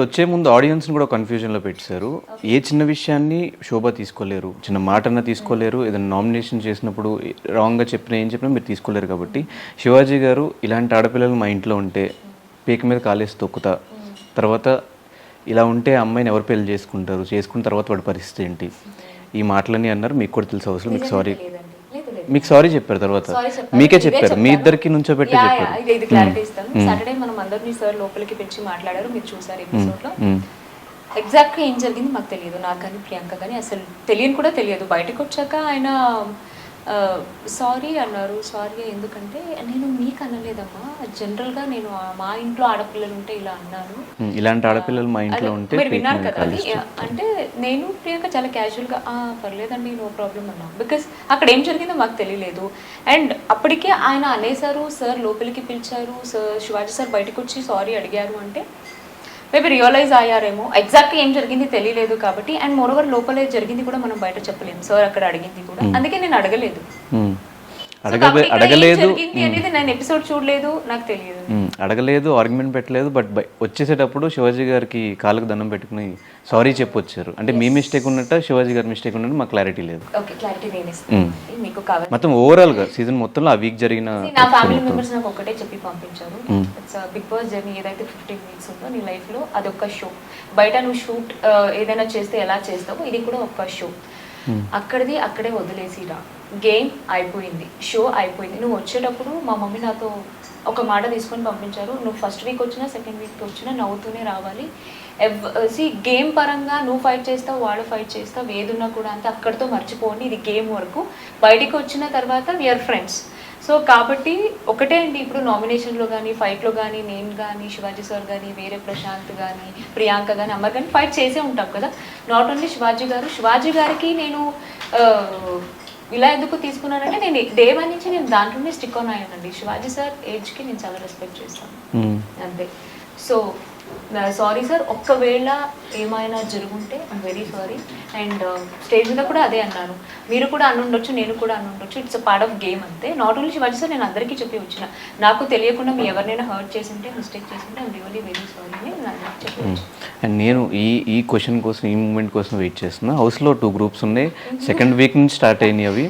వచ్చే ముందు ఆడియన్స్ని కూడా కన్ఫ్యూజన్లో పెట్టారు. ఏ చిన్న విషయాన్ని శోభ తీసుకోలేరు, చిన్న మాటన్నా తీసుకోలేరు, ఏదైనా నామినేషన్ చేసినప్పుడు రాంగ్గా చెప్పినా ఏం చెప్పినా మీరు తీసుకోలేరు. కాబట్టి శివాజీ గారు ఇలాంటి ఆడపిల్లలు మా ఇంట్లో ఉంటే పీక మీద కాలేసి తొక్కుతా, తర్వాత ఇలా ఉంటే అమ్మాయిని ఎవరు పెళ్లి చేసుకుంటారు, చేసుకున్న తర్వాత వాడి పరిస్థితి ఏంటి, ఈ మాటలన్నీ అన్నారు. మీకు కూడా తెలుసు అవసరం, మీకు సారీ చెప్పారు, తర్వాత మీకే చెప్పారు, మీ ఇద్దరికి నుంచో పెట్టి చెప్పారు. ఇది క్లారిటీ ఇస్తాను. సాటర్డే మనం అందరినీ సార్ లోపలికి పిలిచి మాట్లాడారు, మీరు చూసారు ఎపిసోడ్ లో. ఎగ్జాక్ట్గా ఏం జరిగింది మాకు తెలియదు, నాకు కానీ ప్రియాంక కానీ అసలు తెలియని కూడా తెలియదు. బయటకు వచ్చాక ఆయన సారీ అన్నారు. సారీ ఎందుకంటే నేను మీకు అనలేదమ్మా, జనరల్గా నేను మా ఇంట్లో ఆడపిల్లలు ఉంటే ఇలా అన్నాను, ఇలాంటి ఆడపిల్లలు మా ఇంట్లో ఉంటే మీరు విన్నారు కదా అది. అంటే నేను ప్రియాంక చాలా క్యాజువల్గా పర్లేదండి నో ప్రాబ్లం అన్నాం, బికాస్ అక్కడ ఏం జరిగిందో మాకు తెలియలేదు. అండ్ అప్పటికే ఆయన అనేసారు, సార్ లోపలికి పిలిచారు, సార్ శివాజీ సార్ బయటకు వచ్చి సారీ అడిగారు అంటే మేబీ రియలైజ్ అయ్యారేమో. ఎగ్జాక్ట్గా ఏం జరిగింది తెలియలేదు కాబట్టి. అండ్ మోరోవర్ లోపలే జరిగింది కూడా మనం బయట చెప్పలేము, సార్ అక్కడ అడిగింది కూడా, అందుకే నేను అడగలేదు. అనేది నేను ఎపిసోడ్ చూడలేదు, నాకు తెలియదు, అడగలేదు, ఆర్గ్యుమెంట్ పెట్టలేదు. బట్ వచ్చేసేటప్పుడు శివాజీ గారికి కాళ్ళకు దండం పెట్టుకుని సారీ చెప్పొచ్చారు. అంటే మీ మిస్టేక్ ఉన్నట్ట శివాజీ గారి మిస్టేక్ ఉన్నట్టు మాకు క్లారిటీ లేదు. మొత్తం ఓవరాల్ గా సీజన్ మొత్తంలో ఆ వీక్ జరిగిన నా ఫ్యామిలీ మెంబర్స్ నాకు ఒకటే చెప్పి పంపించారు, ఇట్స్ బిగ్ బాస్ జర్నీ ఏదైతే 15 వీక్స్ ఉందో నీ లైఫ్ లో అదొక షో. బయట నువ్వు షూట్ ఏదైనా చేస్తే ఎలా చేస్తావో ఇది కూడా ఒక షో, అక్కడిది అక్కడే వదిలేసిరా, గేమ్ అయిపోయింది, షో అయిపోయింది. నువ్వు వచ్చేటప్పుడు మా మమ్మీ నాతో ఒక మాట తీసుకొని పంపించారు, నువ్వు ఫస్ట్ వీక్ వచ్చినా సెకండ్ వీక్ వచ్చినా నవ్వుతూనే రావాలి. గేమ్ పరంగా నువ్వు ఫైట్ చేస్తావు, వాడు ఫైట్ చేస్తావు, ఏదున్నా కూడా అంతే అక్కడితో మర్చిపోండి, ఇది గేమ్ వరకు. బయటికి వచ్చిన తర్వాత వీఆర్ ఫ్రెండ్స్. సో కాబట్టి ఒకటే అండి, ఇప్పుడు నామినేషన్లో కానీ ఫైట్లో కానీ నేను కానీ శివాజీ సార్ కానీ వేరే ప్రశాంత్ కానీ ప్రియాంక కానీ అమ్మ కానీ ఫైట్ చేసే ఉంటాం కదా. నాట్ ఓన్లీ శివాజీ గారికి నేను ఇలా ఎందుకు తీసుకున్నానంటే నేను డే 1 నుంచి నేను దాంట్లోనే స్టిక్ ఆన్ అయ్యానండి. శివాజీ సార్ ఏజ్కి నేను చాలా రెస్పెక్ట్ చేస్తాను అంతే. సో సారీ సార్, ఒక్కవేళ ఏమైనా జరుగుంటే I'm very sorry. And stage మీద కూడా అదే అన్నాను, మీరు కూడా అనుండొచ్చు, నేను కూడా అనుండొచ్చు, it's a part of game అంతే. నాట్ ఓన్లీ శివాజీ సార్, నేను అందరికీ చెప్పి వచ్చిన, నాకు తెలియకుండా మీ ఎవరినైనా హర్ట్ చేసింటే మిస్టేక్ చేసింటే ఐమ్ రియల్లీ వెరీ సారీ అని నేను అందరికీ చెప్పి. అండ్ నేను ఈ క్వశ్చన్ కోసం, ఈ మూమెంట్ కోసం వెయిట్ చేస్తున్నా. హౌస్లో 2 గ్రూప్స్ ఉన్నాయి, సెకండ్ వీక్ నుంచి స్టార్ట్ అయినాయి అవి.